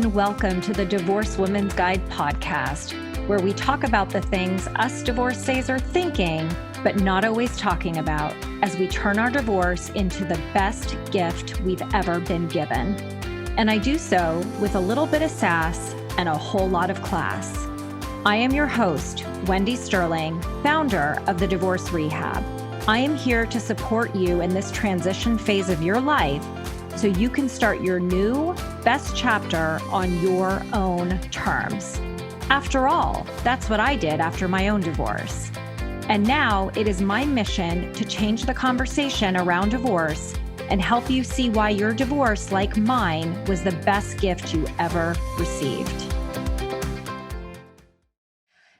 and welcome to the Divorce Women's Guide podcast, where we talk about the things us divorcees are thinking, but not always talking about, as we turn our divorce into the best gift we've ever been given. And I do so with a little bit of sass and a whole lot of class. I am your host, Wendy Sterling, founder of the Divorce Rehab. I am here to support you in this transition phase of your life so you can start your new best chapter on your own terms. After all, that's what I did after my own divorce. And now it is my mission to change the conversation around divorce and help you see why your divorce, like mine, was the best gift you ever received.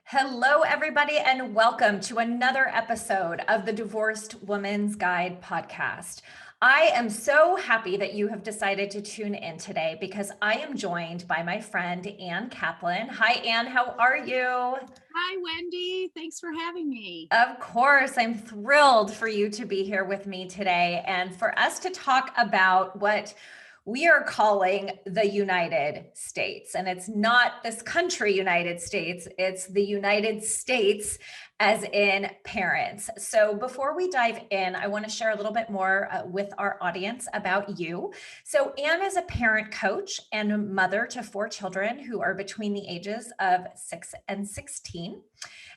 Hello, everybody, and welcome to another episode of the Divorced Woman's Guide podcast. I am so happy that you have decided to tune in today because I am joined by my friend, Ann Kaplan. Hi, Ann. How are you? Hi, Wendy. Thanks for having me. Of course. I'm thrilled for you to be here with me today and for us to talk about what we are calling the United States. And it's not this country, United States, it's the United States as in parents. So before we dive in, I want to share a little bit more with our audience about you. So Ann is a parent coach and mother to 4 children who are between the ages of 6 and 16.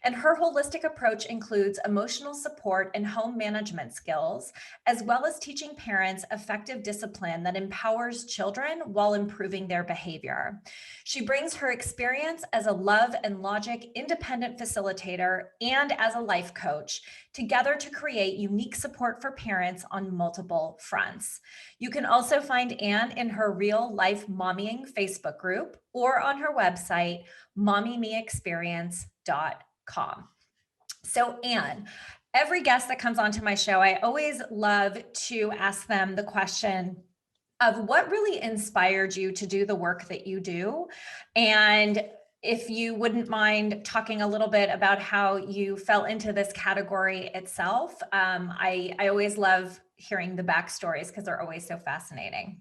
And her holistic approach includes emotional support and home management skills, as well as teaching parents effective discipline that empowers children while improving their behavior. She brings her experience as a love and logic independent facilitator and as a life coach together to create unique support for parents on multiple fronts. You can also find Ann in her Real Life Mommying Facebook group or on her website, mommymeexperience.com. So Ann, every guest that comes onto my show, I always love to ask them the question of what really inspired you to do the work that you do. And if you wouldn't mind talking a little bit about how you fell into this category itself. I always love hearing the backstories because they're always so fascinating.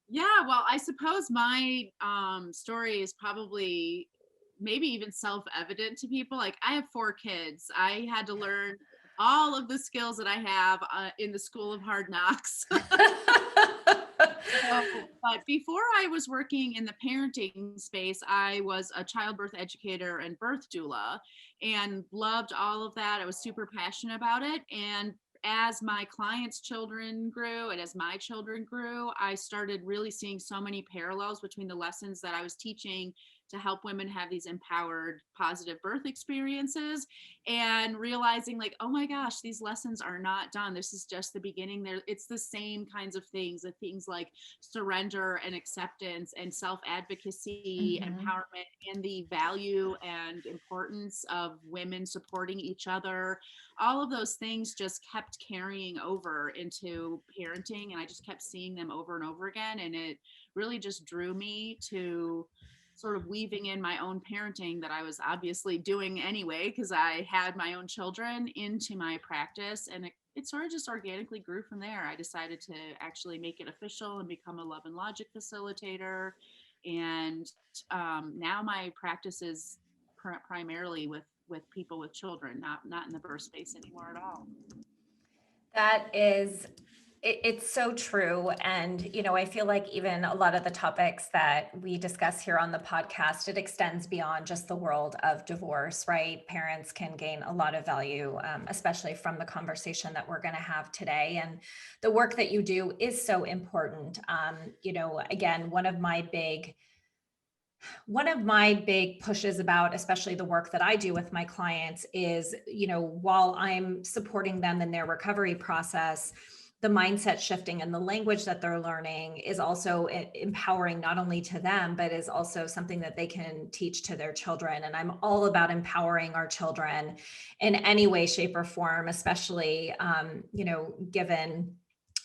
Yeah, well, I suppose my story is probably maybe even self-evident to people. Like, I have 4 kids. I had to learn all of the skills that I have in the School of Hard Knocks. But before I was working in the parenting space, I was a childbirth educator and birth doula and loved all of that. I was super passionate about it. And as my clients' children grew and as my children grew, I started really seeing so many parallels between the lessons that I was teaching to help women have these empowered, positive birth experiences and realizing like, oh my gosh, these lessons are not done. This is just the beginning. It's the same kinds of things, the things like surrender and acceptance and self-advocacy, empowerment, and the value and importance of women supporting each other. All of those things just kept carrying over into parenting, and I just kept seeing them over and over again. And it really just drew me to sort of weaving in my own parenting that I was obviously doing anyway, because I had my own children, into my practice. And it sort of just organically grew from there. I decided to actually make it official and become a love and logic facilitator. And now my practice is primarily with people with children, not in the birth space anymore at all. That is, it's so true. And, I feel like even a lot of the topics that we discuss here on the podcast, it extends beyond just the world of divorce, right? Parents can gain a lot of value, especially from the conversation that we're going to have today. And the work that you do is so important. Again, one of my big pushes about, especially the work that I do with my clients is, while I'm supporting them in their recovery process, the mindset shifting and the language that they're learning is also empowering not only to them, but is also something that they can teach to their children. And I'm all about empowering our children in any way, shape, or form, especially, given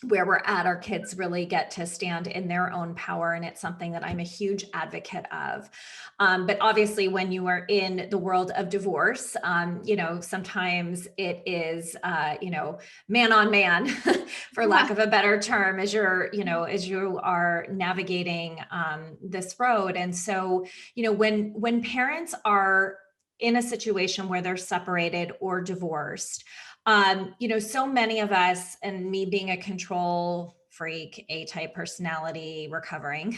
where we're at, our kids really get to stand in their own power. And it's something that I'm a huge advocate of. But obviously, when you are in the world of divorce, sometimes it is, man on man, for lack of a better term, as as you are navigating this road. And so, when parents are in a situation where they're separated or divorced, so many of us, and me being a control freak, A-type personality recovering,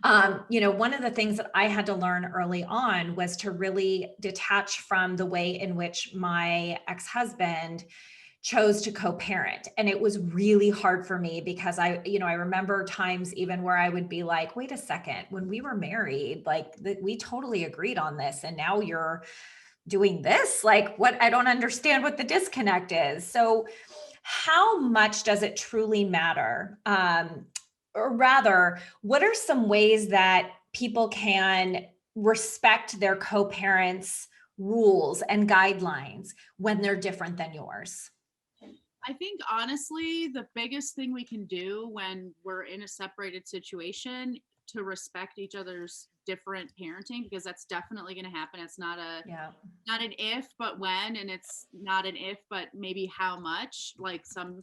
one of the things that I had to learn early on was to really detach from the way in which my ex-husband chose to co-parent. And it was really hard for me because I remember times even where I would be like, wait a second, when we were married, like we totally agreed on this. And now you're doing this, like what, I don't understand what the disconnect is. So how much does it truly matter? Or rather, what are some ways that people can respect their co-parents' rules and guidelines when they're different than yours? I think honestly, the biggest thing we can do when we're in a separated situation to respect each other's different parenting, because that's definitely going to happen. It's Yeah. not an if but when, and it's not an if but maybe how much. Like some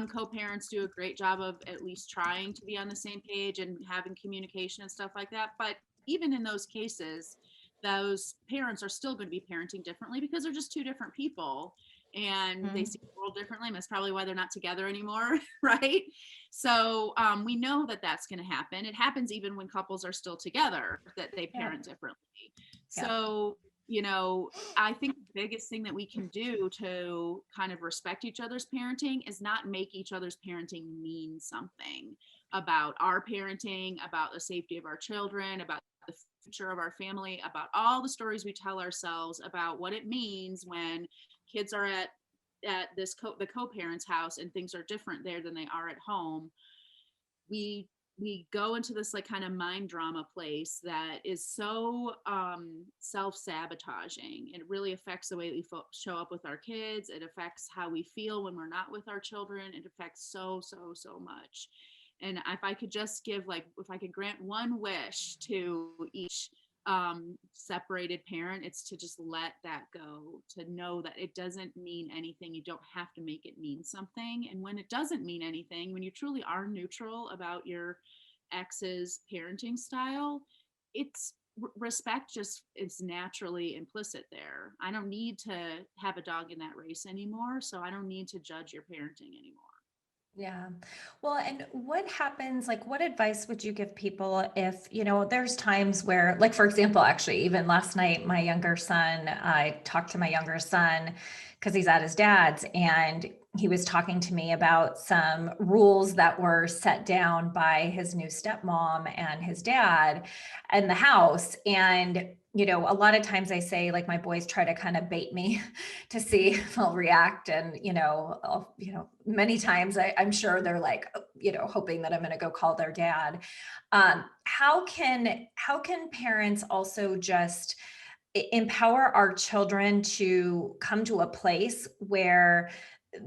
co-parents do a great job of at least trying to be on the same page and having communication and stuff like that, but even in those cases, those parents are still going to be parenting differently because they're just two different people and they see the world differently, and that's probably why they're not together anymore. Right? So we know that that's going to happen. It happens even when couples are still together, that they Yeah. parent differently. Yeah. So I think the biggest thing that we can do to kind of respect each other's parenting is not make each other's parenting mean something about our parenting, about the safety of our children, about the future of our family, about all the stories we tell ourselves about what it means when kids are at the co-parents house and things are different there than they are at home. We go into this like kind of mind drama place that is so self-sabotaging. It really affects the way we show up with our kids. It affects how we feel when we're not with our children. It affects so much. And if I could just give, like, if I could grant one wish to each separated parent, it's to just let that go, to know that it doesn't mean anything. You don't have to make it mean something. And when it doesn't mean anything, when you truly are neutral about your ex's parenting style, it's respect just is naturally implicit there. I don't need to have a dog in that race anymore, so I don't need to judge your parenting anymore. Yeah. Well, and what happens, like, what advice would you give people if, there's times where, like, for example, actually, even last night, I talked to my younger son because he's at his dad's, and he was talking to me about some rules that were set down by his new stepmom and his dad in the house. And, a lot of times I say, like, my boys try to kind of bait me to see if I'll react. And, many times I'm sure they're like, hoping that I'm going to go call their dad. How can parents also just empower our children to come to a place where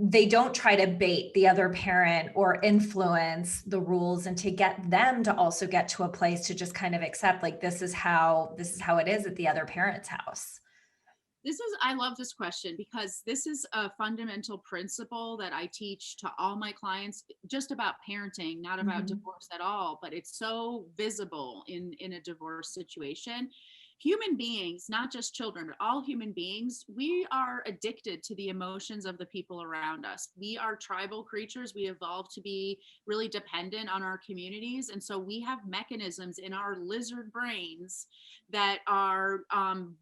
they don't try to bait the other parent or influence the rules, and to get them to also get to a place to just kind of accept, like, this is how it is at the other parent's house? I love this question because this is a fundamental principle that I teach to all my clients, just about parenting, not about Mhm. divorce at all, but it's so visible in a divorce situation. Human beings, not just children, but all human beings, we are addicted to the emotions of the people around us. We are tribal creatures. We evolved to be really dependent on our communities. And so we have mechanisms in our lizard brains that are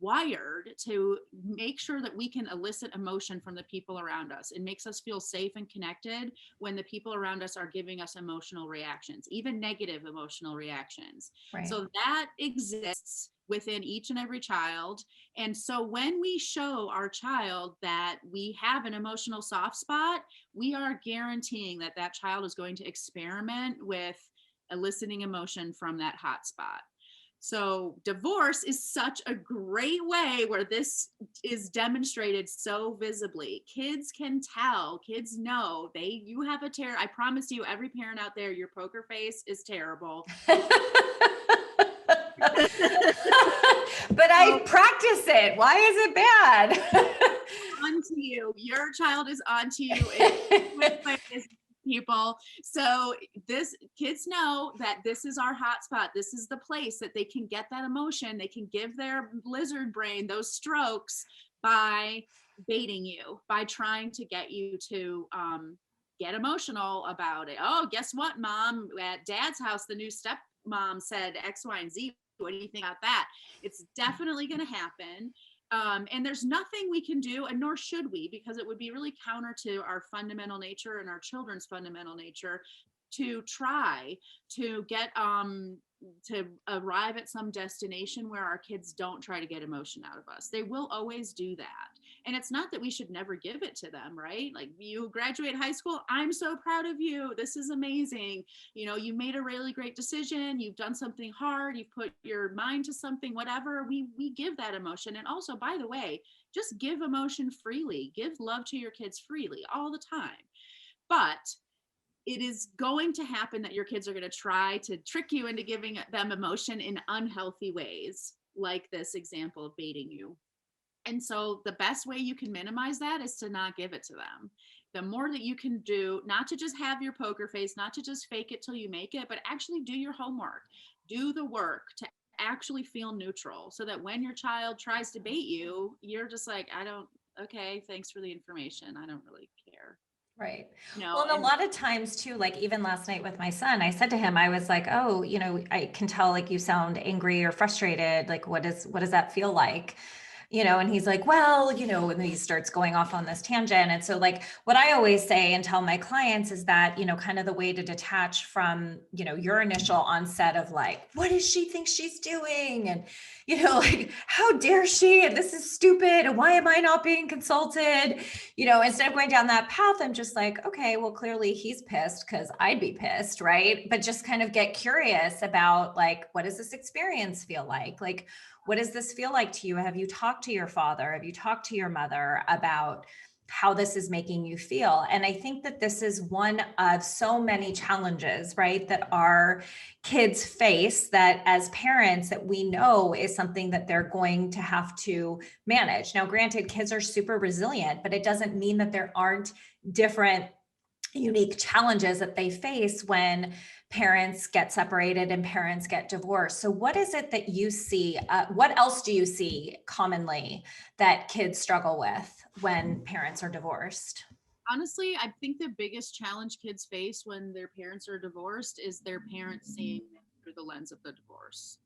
wired to make sure that we can elicit emotion from the people around us. It makes us feel safe and connected when the people around us are giving us emotional reactions, even negative emotional reactions. Right. So that exists within each and every child. And so when we show our child that we have an emotional soft spot, we are guaranteeing that that child is going to experiment with eliciting emotion from that hot spot. So divorce is such a great way where this is demonstrated so visibly. Kids can tell, kids know you have a terror. I promise you, every parent out there, your poker face is terrible. But I practice it. Why is it bad? Onto you. Your child is onto you. It's people. So kids know that this is our hotspot. This is the place that they can get that emotion. They can give their lizard brain those strokes by baiting you, by trying to get you to get emotional about it. Oh, guess what, mom? At dad's house, the new stepmom said X, Y, and Z. What do you think about that? It's definitely going to happen. And there's nothing we can do, and nor should we, because it would be really counter to our fundamental nature and our children's fundamental nature to try to get to arrive at some destination where our kids don't try to get emotion out of us. They will always do that. And it's not that we should never give it to them, right? Like, you graduate high school, I'm so proud of you. This is amazing. You know, you made a really great decision. You've done something hard. You've put your mind to something, whatever. We give that emotion. And also, by the way, just give emotion freely. Give love to your kids freely all the time. But it is going to happen that your kids are going to try to trick you into giving them emotion in unhealthy ways, like this example of baiting you. And so the best way you can minimize that is to not give it to them. The more that you can do, not to just have your poker face, not to just fake it till you make it, but actually do your homework, do the work to actually feel neutral, so that when your child tries to bait you, you're just like, okay, thanks for the information. I don't really care. Right. No, Well, and a and lot of times too, like even last night with my son, I said to him, I was like, oh, I can tell like you sound angry or frustrated. Like, what does that feel like? And he's like, well, and then he starts going off on this tangent. And so like what I always say and tell my clients is that, kind of the way to detach from, your initial onset of like, what does she think she's doing? And, like, how dare she? And this is stupid. And why am I not being consulted? Instead of going down that path, I'm just like, okay, well, clearly he's pissed because I'd be pissed. Right. But just kind of get curious about like, what does this experience feel like? Like, what does this feel like to you? Have you talked to your father? Have you talked to your mother about how this is making you feel? And I think that this is one of so many challenges, right, that our kids face, that as parents that we know is something that they're going to have to manage. Now, granted, kids are super resilient, but it doesn't mean that there aren't different unique challenges that they face when parents get separated and parents get divorced. So what is it that you see? What else do you see commonly that kids struggle with when parents are divorced? honestly, I think the biggest challenge kids face when their parents are divorced is their parents seeing them through the lens of the divorce.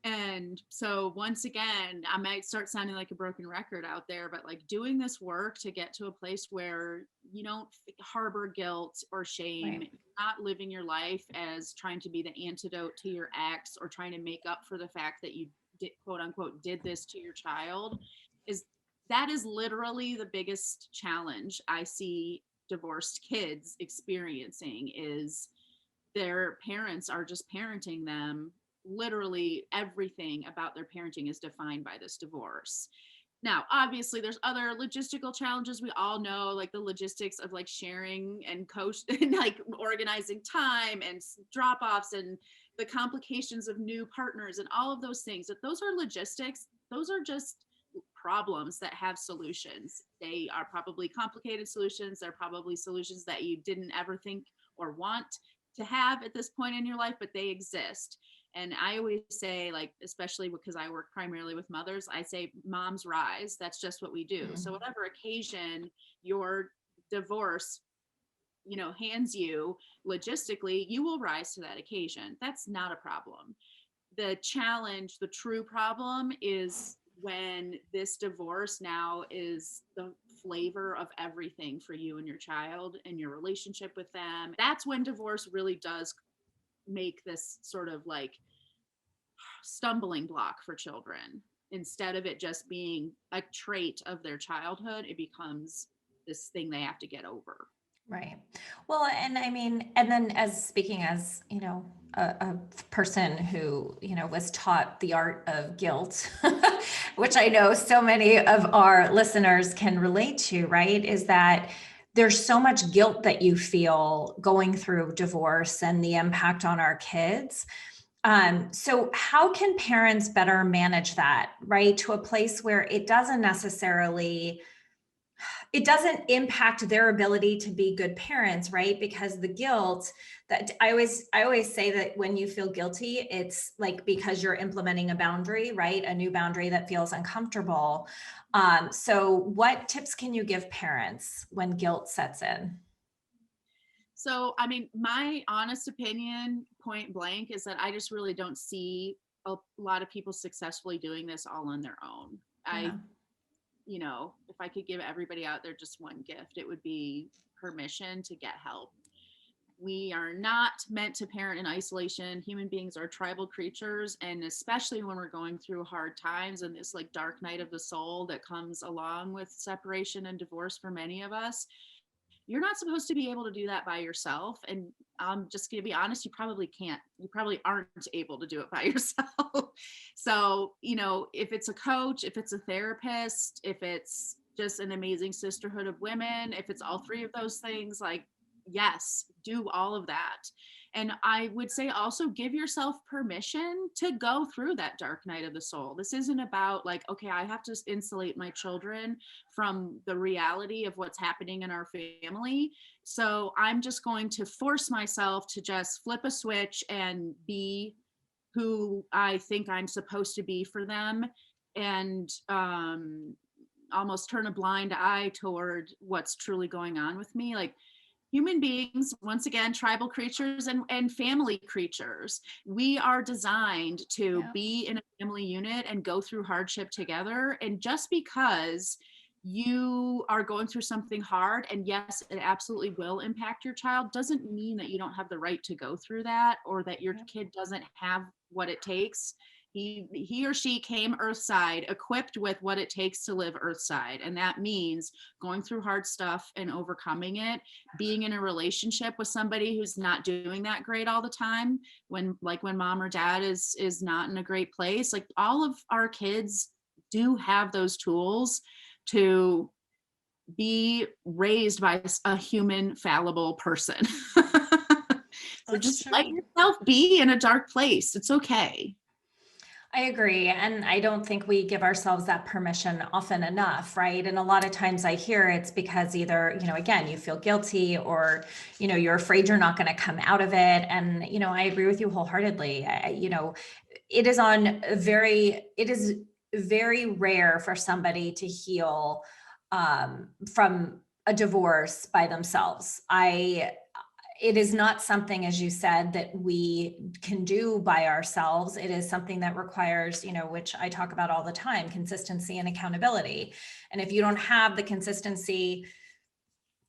And so once again, I might start sounding like a broken record out there, but like doing this work to get to a place where you don't harbor guilt or shame, Right. not living your life as trying to be the antidote to your ex or trying to make up for the fact that you did, quote unquote, did this to your child, is that is literally the biggest challenge I see divorced kids experiencing, is their parents are just parenting them. Literally everything about their parenting is defined by this divorce. Now, obviously, there's other logistical challenges. We all know, like the logistics of like sharing and coach and like organizing time and drop offs and the complications of new partners and all of those things. If those are logistics, those are just problems that have solutions. They are probably complicated solutions. They're probably solutions that you didn't ever think or want to have at this point in your life, but they exist. And I always say, like, especially because I work primarily with mothers, I say moms rise. That's just what we do. So Mm. whatever occasion your divorce, hands you logistically, you will rise to that occasion. That's not a problem. The challenge, the true problem, is when this divorce now is the flavor of everything for you and your child and your relationship with them. That's when divorce really does make this sort of like stumbling block for children. Instead of it just being a trait of their childhood, it becomes this thing they have to get over. Right. Well, and I mean, and then as speaking as, a person who, was taught the art of guilt, which I know so many of our listeners can relate to, right? Is that there's so much guilt that you feel going through divorce and the impact on our kids. So how can parents better manage that, right? To a place where it doesn't impact their ability to be good parents, right? Because the guilt that I always say that when you feel guilty, it's like because you're implementing a boundary, right? A new boundary that feels uncomfortable. So what tips can you give parents when guilt sets in? So, I mean, my honest opinion, point blank, is that I just really don't see a lot of people successfully doing this all on their own. Yeah. If I could give everybody out there just one gift, it would be permission to get help. We are not meant to parent in isolation. Human beings are tribal creatures. And especially when we're going through hard times and this like dark night of the soul that comes along with separation and divorce for many of us, you're not supposed to be able to do that by yourself. And I'm just going to be honest, you probably can't. You probably aren't able to do it by yourself. So, if it's a coach, if it's a therapist, if it's just an amazing sisterhood of women, if it's all three of those things, like, yes, do all of that. And I would say also give yourself permission to go through that dark night of the soul. This isn't about like, okay, I have to insulate my children from the reality of what's happening in our family. So I'm just going to force myself to just flip a switch and be who I think I'm supposed to be for them, and almost turn a blind eye toward what's truly going on with me. Like, human beings, once again, tribal creatures and family creatures, we are designed to Yeah. be in a family unit and go through hardship together. And just because you are going through something hard, and yes, it absolutely will impact your child, doesn't mean that you don't have the right to go through that, or that your Yeah. kid doesn't have what it takes. He or she came earthside equipped with what it takes to live earthside, and that means going through hard stuff and overcoming it, being in a relationship with somebody who's not doing that great all the time, when mom or dad is not in a great place. Like, all of our kids do have those tools to be raised by a human fallible person. So That's just let true. yourself be in a dark place. It's okay. I agree. And I don't think we give ourselves that permission often enough, right? And a lot of times I hear it's because either, again, you feel guilty, or, you're afraid you're not going to come out of it. And, I agree with you wholeheartedly. It is it is very rare for somebody to heal from a divorce by themselves. It is not something, as you said, that we can do by ourselves. It is something that requires, which I talk about all the time, consistency and accountability. And if you don't have the consistency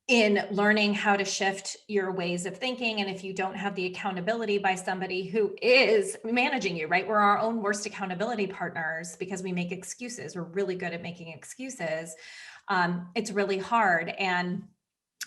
in learning how to shift your ways of thinking, and if you don't have the accountability by somebody who is managing you, right? We're our own worst accountability partners because we make excuses. We're really good at making excuses. It's really hard. And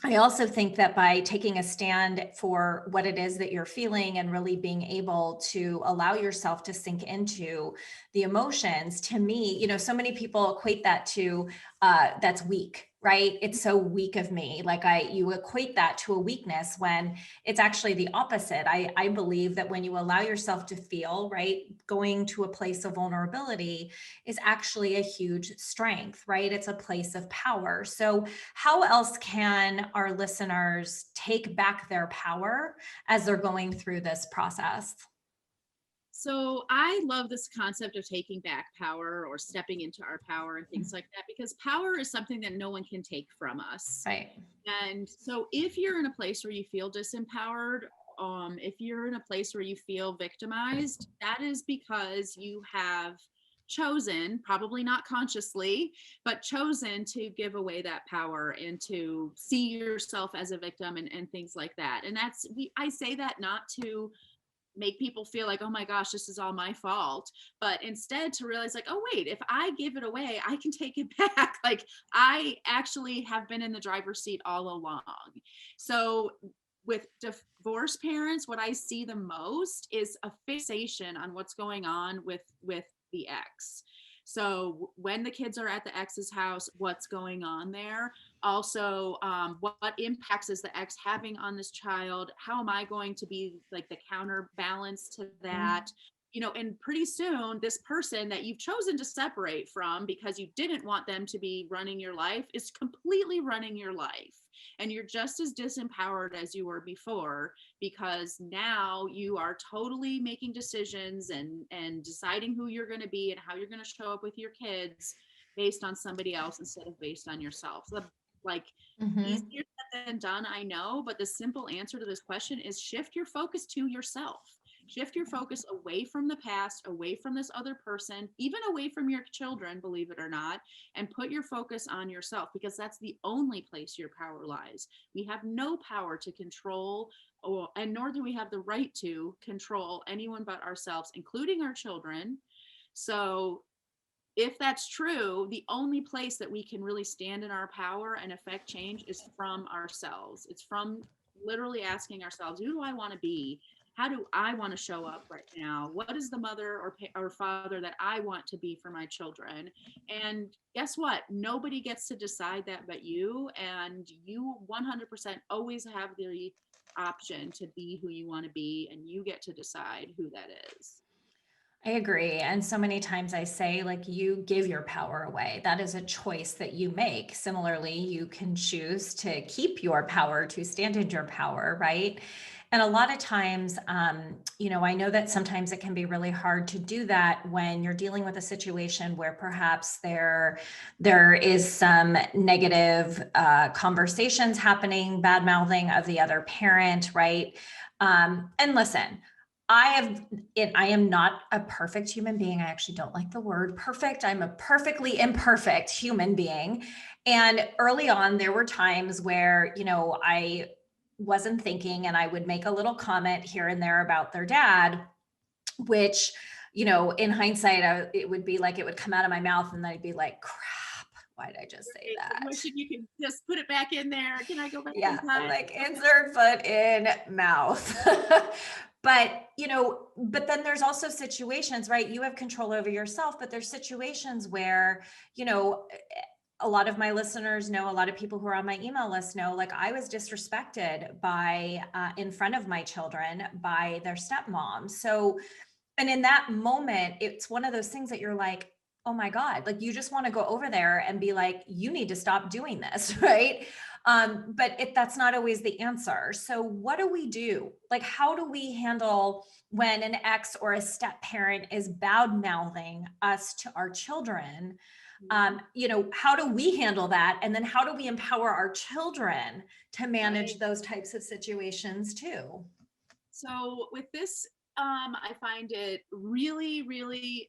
I also think that by taking a stand for what it is that you're feeling and really being able to allow yourself to sink into the emotions, to me, so many people equate that to that's weak, right? It's so weak of me. Like you equate that to a weakness when it's actually the opposite. I believe that when you allow yourself to feel, right, going to a place of vulnerability is actually a huge strength, right? It's a place of power. So how else can our listeners take back their power as they're going through this process? So I love this concept of taking back power or stepping into our power and things like that, because power is something that no one can take from us. Right. And so if you're in a place where you feel disempowered, if you're in a place where you feel victimized, that is because you have chosen, probably not consciously, but chosen to give away that power and to see yourself as a victim, and things like that. And I say that not to make people feel like, oh my gosh, this is all my fault, but instead to realize like, oh wait, if I give it away, I can take it back. Like, I actually have been in the driver's seat all along. So with divorced parents, what I see the most is a fixation on what's going on with the ex. So when the kids are at the ex's house, what's going on there? Also, what impacts is the ex having on this child? How am I going to be like the counterbalance to that? And pretty soon, this person that you've chosen to separate from because you didn't want them to be running your life is completely running your life. And you're just as disempowered as you were before, because now you are totally making decisions and deciding who you're going to be and how you're going to show up with your kids based on somebody else instead of based on yourself. So, like, Mm-hmm. easier said than done, I know, but the simple answer to this question is shift your focus to yourself. Shift your focus away from the past, away from this other person, even away from your children, believe it or not, and put your focus on yourself, because that's the only place your power lies. We have no power to control, and nor do we have the right to control anyone but ourselves, including our children. So if that's true, the only place that we can really stand in our power and affect change is from ourselves. It's from literally asking ourselves, who do I want to be? How do I want to show up right now? What is the mother or father that I want to be for my children? And guess what? Nobody gets to decide that but you. And you 100% always have the option to be who you want to be, and you get to decide who that is. I agree. And so many times I say, like, you give your power away. That is a choice that you make. Similarly, you can choose to keep your power, to stand in your power, right? And a lot of times, I know that sometimes it can be really hard to do that when you're dealing with a situation where perhaps there is some negative conversations happening, bad mouthing of the other parent, right? And listen, I am not a perfect human being. I actually don't like the word perfect. I'm a perfectly imperfect human being. And early on, there were times where, I wasn't thinking and I would make a little comment here and there about their dad, which, in hindsight, it would be like it would come out of my mouth and I'd be like, crap, why did I just say that? Wishing you could just put it back in there. Can I go back in Yeah, time? like insert foot in mouth. But, but then there's also situations, right? You have control over yourself, but there's situations where, a lot of my listeners know, a lot of people who are on my email list know, like, I was disrespected by, in front of my children by their stepmom. So, and in that moment, it's one of those things that you're like, oh my God, like, you just want to go over there and be like, you need to stop doing this, right? But that's not always the answer. So what do we do? Like, how do we handle when an ex or a step parent is bad mouthing us to our children? How do we handle that? And then how do we empower our children to Right. manage those types of situations too? So with this, I find it really, really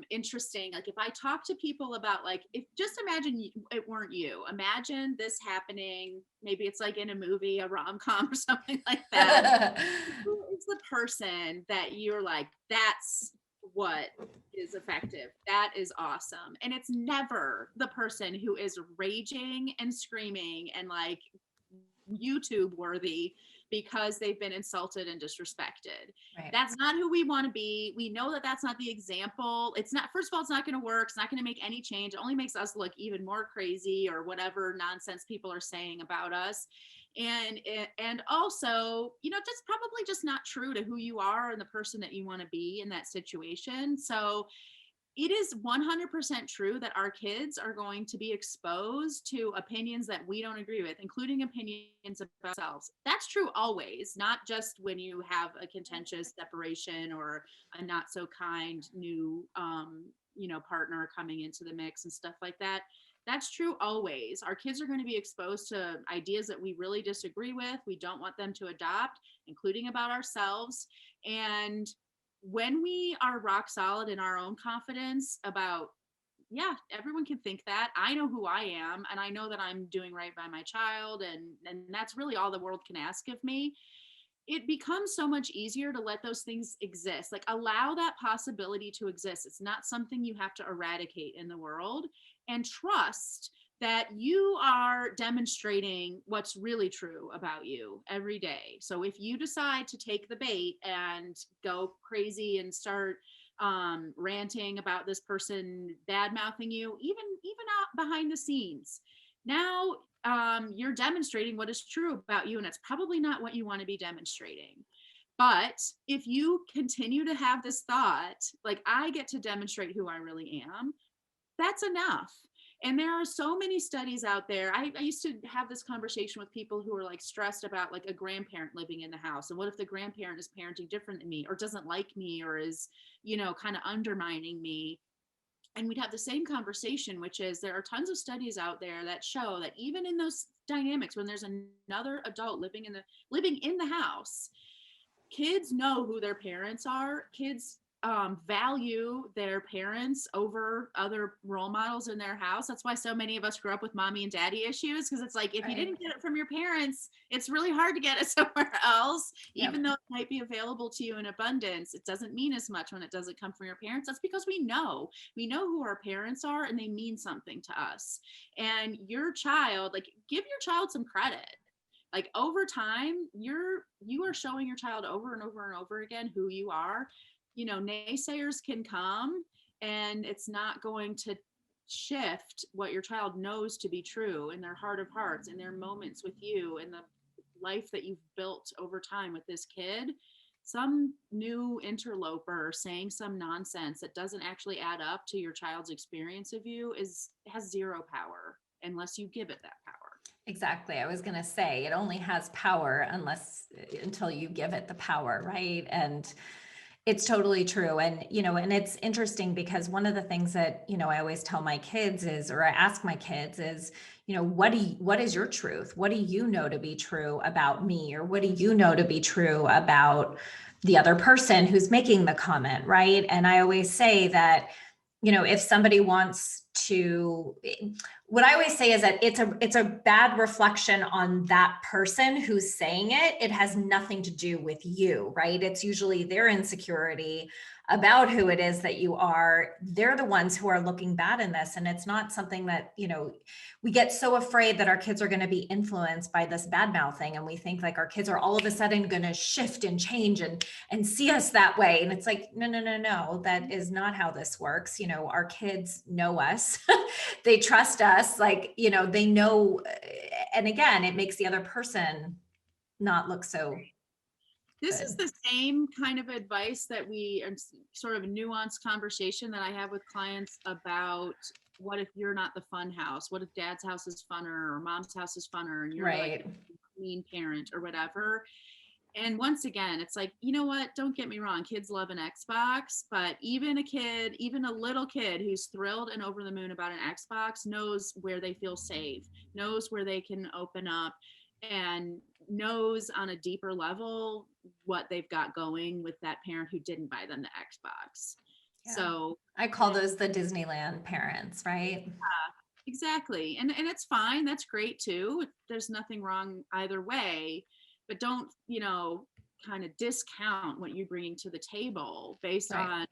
interesting. Like, if I talk to people about, like, if just imagine it weren't you. Imagine this happening. Maybe it's like in a movie, a rom-com or something like that. Who is the person that you're like, that's what is effective? That is awesome. And it's never the person who is raging and screaming and like YouTube worthy because they've been insulted and disrespected. Right. That's not who we want to be. We know that that's not the example. It's not, first of all, it's not going to work. It's not going to make any change. It only makes us look even more crazy or whatever nonsense people are saying about us. And also, just probably just not true to who you are and the person that you want to be in that situation. So it is 100% true that our kids are going to be exposed to opinions that we don't agree with, including opinions about ourselves. That's true always, not just when you have a contentious separation or a not so kind new, partner coming into the mix and stuff like that. That's true always. Our kids are going to be exposed to ideas that we really disagree with. We don't want them to adopt, including about ourselves. And when we are rock solid in our own confidence about, yeah, everyone can think that, I know who I am and I know that I'm doing right by my child, and that's really all the world can ask of me, it becomes so much easier to let those things exist. Like, allow that possibility to exist. It's not something you have to eradicate in the world, and trust that you are demonstrating what's really true about you every day. So if you decide to take the bait and go crazy and start ranting about this person bad mouthing you, even out behind the scenes, now you're demonstrating what is true about you, and it's probably not what you want to be demonstrating. But if you continue to have this thought, like, I get to demonstrate who I really am, that's enough. And there are so many studies out there. I used to have this conversation with people who are like stressed about like a grandparent living in the house. And what if the grandparent is parenting different than me or doesn't like me or is, kind of undermining me? And we'd have the same conversation, which is there are tons of studies out there that show that even in those dynamics, when there's another adult living in the house, kids know who their parents are. Kids value their parents over other role models in their house. That's why so many of us grew up with mommy and daddy issues, because it's like, if you Right. didn't get it from your parents, it's really hard to get it somewhere else. Yep. Even though it might be available to you in abundance, it doesn't mean as much when it doesn't come from your parents. That's because we know who our parents are, and they mean something to us. And your child, like, give your child some credit. Like, over time, you are showing your child over and over and over again who you are. Naysayers can come, and it's not going to shift what your child knows to be true in their heart of hearts, in their moments with you, and the life that you've built over time with this kid. Some new interloper saying some nonsense that doesn't actually add up to your child's experience of you has zero power unless you give it that power. Exactly. I was going to say it only has power until you give it the power, right? And it's totally true. And it's interesting because one of the things that, I always tell my kids is, or I ask my kids is, what is your truth? What do you know to be true about me? Or what do you know to be true about the other person who's making the comment, right? And I always say that, if somebody wants to, what I always say is that it's a bad reflection on that person who's saying it. It has nothing to do with you, right? It's usually their insecurity about who it is that you are. They're the ones who are looking bad in this. And it's not something that, we get so afraid that our kids are going to be influenced by this bad mouthing. And we think like our kids are all of a sudden going to shift and change and see us that way. And it's like, no, no, no, no, that is not how this works. Our kids know us. They trust us, like, they know. And again, it makes the other person not look so This is good. the same kind of advice that sort of a nuanced conversation that I have with clients about, what if you're not the fun house? What if dad's house is funner or mom's house is funner and you're like Right. a mean parent or whatever? And once again, it's like, you know what? Don't get me wrong. Kids love an Xbox, but even a little kid who's thrilled and over the moon about an Xbox knows where they feel safe, knows where they can open up, and knows on a deeper level what they've got going with that parent who didn't buy them the Xbox. Yeah. So, I call those the Disneyland parents, right? exactly. And it's fine. That's great too. There's nothing wrong either way, but don't, kind of discount what you're bringing to the table based Right. on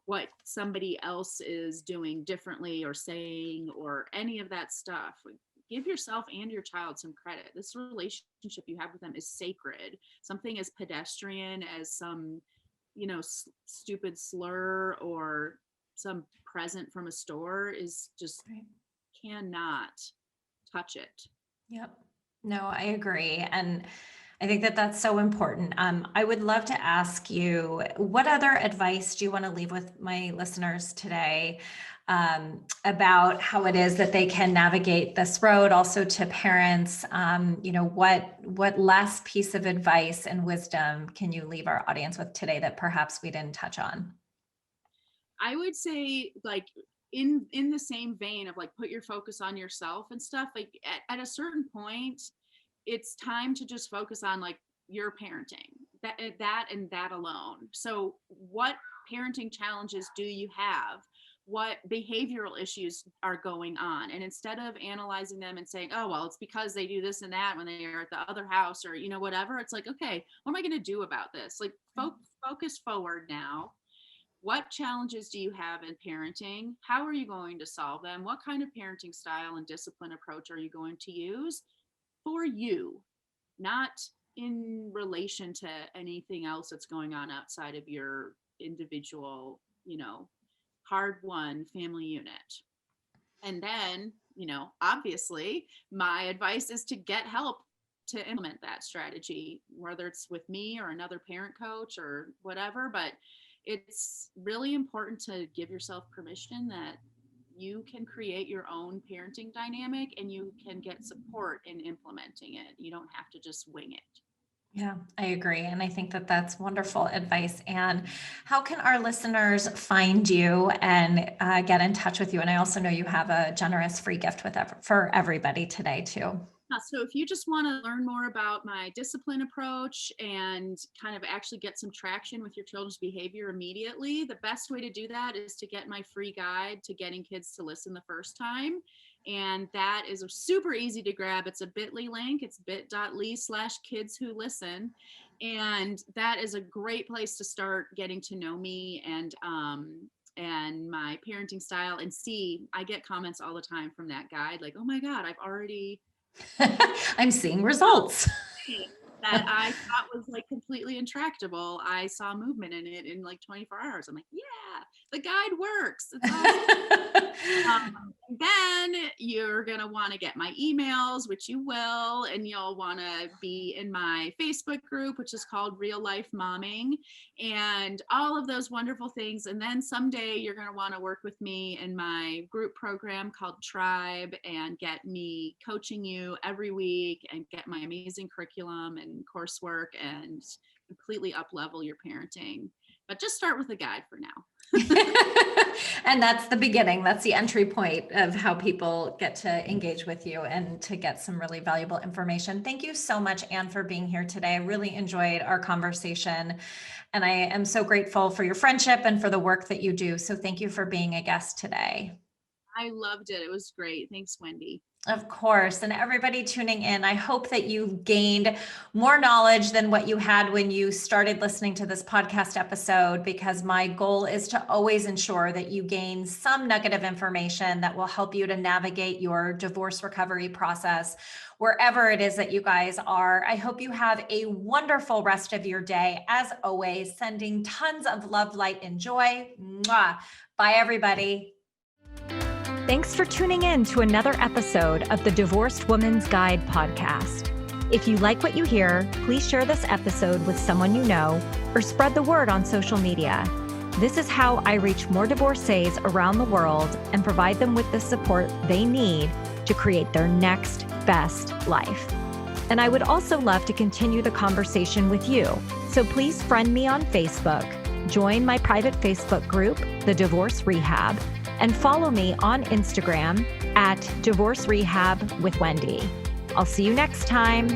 what somebody else is doing differently or saying or any of that stuff. Give yourself and your child some credit. This relationship you have with them is sacred. Something as pedestrian as some, stupid slur or some present from a store is just Right. cannot touch it. Yep. No, I agree. And I think that that's so important. I would love to ask you, what other advice do you want to leave with my listeners today, about how it is that they can navigate this road? Also to parents, what last piece of advice and wisdom can you leave our audience with today that perhaps we didn't touch on? I would say, like, in the same vein of like, put your focus on yourself and stuff, like at a certain point it's time to just focus on like your parenting, that alone. So what parenting challenges do you have? What behavioral issues are going on? And instead of analyzing them and saying, oh well, it's because they do this and that when they are at the other house, or whatever, it's like, okay, what am I going to do about this? Like, focus forward now. what challenges do you have in parenting? How are you going to solve them? What kind of parenting style and discipline approach are you going to use for you, not in relation to anything else that's going on outside of your individual, hard won family unit. And then, obviously, my advice is to get help to implement that strategy, whether it's with me or another parent coach or whatever. But it's really important to give yourself permission that you can create your own parenting dynamic and you can get support in implementing it. You don't have to just wing it. Yeah, I agree. And I think that that's wonderful advice. And how can our listeners find you and get in touch with you? And I also know you have a generous free gift for everybody today too. So if you just want to learn more about my discipline approach and kind of actually get some traction with your children's behavior immediately, the best way to do that is to get my free guide to getting kids to listen the first time. And that is super easy to grab. It's a bit.ly link. It's bit.ly/kids-who-listen. And that is a great place to start getting to know me and my parenting style, and see, I get comments all the time from that guide, like, oh my God, I'm seeing results that I thought was like completely intractable. I saw movement in it in like 24 hours. I'm like, yeah, the guide works. It's awesome. Then you're going to want to get my emails, which you will, and you'll want to be in my Facebook group, which is called Real Life Momming, and all of those wonderful things. And then someday you're going to want to work with me in my group program called Tribe and get me coaching you every week and get my amazing curriculum and coursework and completely up level your parenting. But just start with a guide for now. And that's the beginning. That's the entry point of how people get to engage with you and to get some really valuable information. Thank you so much, Anne, for being here today. I really enjoyed our conversation, and I am so grateful for your friendship and for the work that you do. So thank you for being a guest today. I loved it. It was great. Thanks, Wendy. Of course. And everybody tuning in, I hope that you gained more knowledge than what you had when you started listening to this podcast episode, because my goal is to always ensure that you gain some nugget of information that will help you to navigate your divorce recovery process wherever it is that you guys are. I hope you have a wonderful rest of your day. As always, sending tons of love, light, and joy. Mwah. Bye, everybody. Thanks for tuning in to another episode of the Divorced Woman's Guide podcast. If you like what you hear, please share this episode with someone you know or spread the word on social media. This is how I reach more divorcees around the world and provide them with the support they need to create their next best life. And I would also love to continue the conversation with you. So please friend me on Facebook, join my private Facebook group, The Divorce Rehab, and follow me on Instagram at Divorce Rehab with Wendy. I'll see you next time.